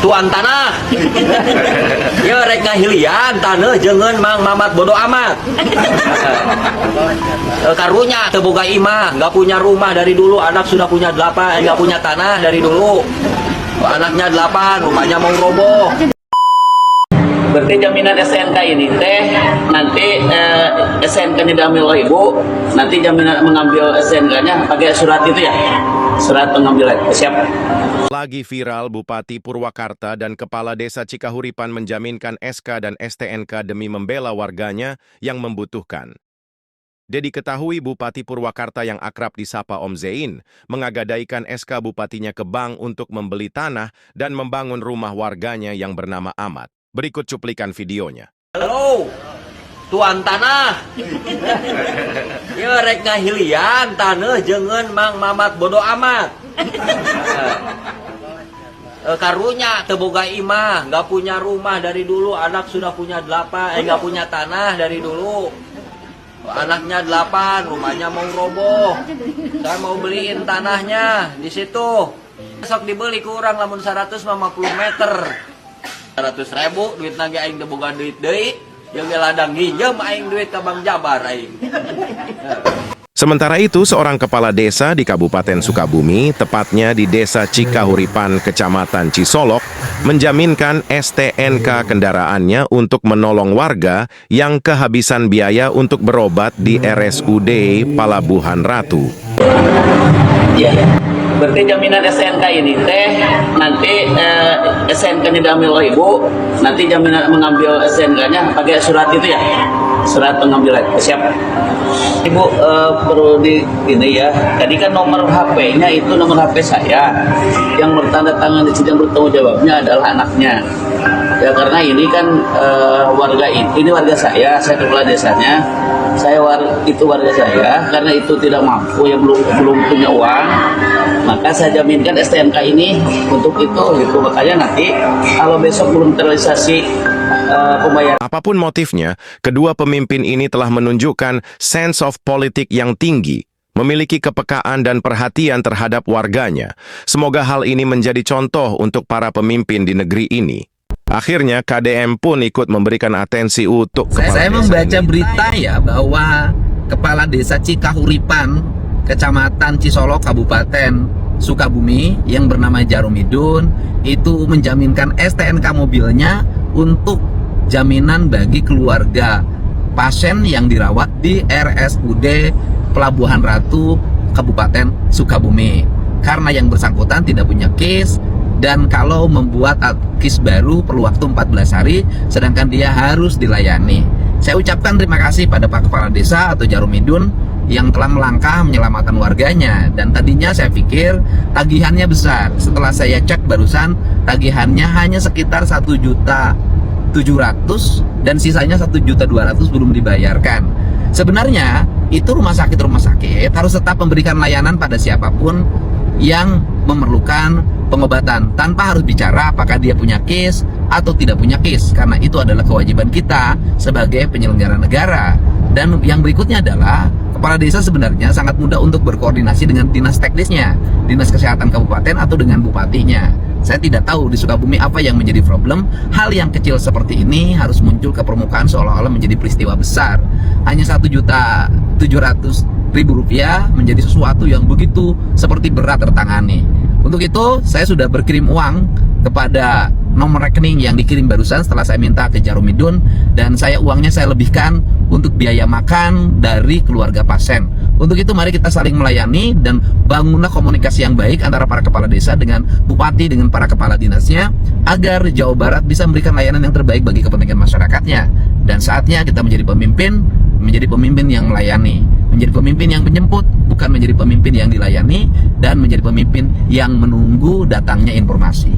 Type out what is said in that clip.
tuan tanah. Ya rek ngahilian tanah jangan mang mamat bodoh amat. Karunya teboga imah, nggak punya rumah dari dulu, anak sudah punya 8, nggak punya tanah dari dulu. Anaknya 8, rumahnya mau roboh. Berarti jaminan SNK ini teh nanti SNK-nya diambil oleh ibu, nanti jaminan mengambil SNK-nya pakai surat itu ya, surat pengambilan. Siap. Lagi viral, Bupati Purwakarta dan Kepala Desa Cikahuripan menjaminkan SK dan STNK demi membela warganya yang membutuhkan. Diketahui Bupati Purwakarta yang akrab disapa Om Zein mengagadaikan SK bupatinya ke bank untuk membeli tanah dan membangun rumah warganya yang bernama Ahmad. Berikut cuplikan videonya. Halo, tuan tanah. Ya rek ngahilian tanah jangan mang mamat bodoh amat. Karunya teboga imah, nggak punya rumah dari dulu, anak sudah punya 8, nggak punya tanah dari dulu. Anaknya 8, rumahnya mau roboh. Saya mau beliin tanahnya di situ. Besok dibeli kurang lamun 150 meter. 100.000 duit nage aing teu boga duit deui. Jeung ladang nginjem aing duit ka Bank Jabar aing. Sementara itu, seorang kepala desa di Kabupaten Sukabumi, tepatnya di Desa Cikahuripan, Kecamatan Cisolok, menjaminkan STNK kendaraannya untuk menolong warga yang kehabisan biaya untuk berobat di RSUD Palabuhan Ratu. Ya, berarti jaminan SNK ini teh nanti SNK-nya diambil oleh ibu, nanti jaminan mengambil SNK-nya pakai surat itu ya, surat pengambilan. Siap. Ibu perlu ini ya, tadi kan nomor HP-nya itu nomor HP saya, yang bertanda tangan di sini yang bertanggung jawabnya adalah anaknya. Ya karena ini kan warga ini warga saya kepala desanya, itu warga saya, karena itu tidak mampu, yang belum punya uang, maka saya jaminkan STNK ini untuk itu gitu. Makanya nanti kalau besok belum terrealisasi pembayaran. Apapun motifnya, kedua pemimpin ini telah menunjukkan sense of politik yang tinggi, memiliki kepekaan dan perhatian terhadap warganya. Semoga hal ini menjadi contoh untuk para pemimpin di negeri ini. Akhirnya KDM pun ikut memberikan atensi untuk Saya membaca berita ya bahwa Kepala Desa Cikahuripan, Kecamatan Cisolok, Kabupaten Sukabumi yang bernama Jarumidun itu menjaminkan STNK mobilnya untuk jaminan bagi keluarga pasien yang dirawat di RSUD Pelabuhan Ratu, Kabupaten Sukabumi. Karena yang bersangkutan tidak punya case, dan kalau membuat KIS baru perlu waktu 14 hari, sedangkan dia harus dilayani. Saya ucapkan terima kasih pada Pak Kepala Desa atau Jarumidun yang telah melangkah menyelamatkan warganya. Dan tadinya saya pikir tagihannya besar. Setelah saya cek barusan, tagihannya hanya sekitar 1.700.000 dan sisanya 1.200.000 belum dibayarkan. Sebenarnya itu rumah sakit harus tetap memberikan layanan pada siapapun yang memerlukan pengobatan tanpa harus bicara apakah dia punya case atau tidak punya case, karena itu adalah kewajiban kita sebagai penyelenggara negara. Dan yang berikutnya adalah kepala desa sebenarnya sangat mudah untuk berkoordinasi dengan dinas teknisnya, dinas kesehatan kabupaten atau dengan bupatinya. Saya tidak tahu di Sukabumi apa yang menjadi problem. Hal yang kecil seperti ini harus muncul ke permukaan seolah-olah menjadi peristiwa besar. Hanya 1.700.000 rupiah menjadi sesuatu yang begitu seperti berat tertangani. Untuk itu saya sudah berkirim uang kepada nomor rekening yang dikirim barusan setelah saya minta ke Jarumidun, dan uangnya saya lebihkan untuk biaya makan dari keluarga pasien. Untuk itu mari kita saling melayani dan bangunlah komunikasi yang baik antara para kepala desa dengan bupati, dengan para kepala dinasnya, agar Jawa Barat bisa memberikan layanan yang terbaik bagi kepentingan masyarakatnya. Dan saatnya kita menjadi pemimpin yang melayani, menjadi pemimpin yang menjemput, bukan menjadi pemimpin yang dilayani, dan menjadi pemimpin yang menunggu datangnya informasi.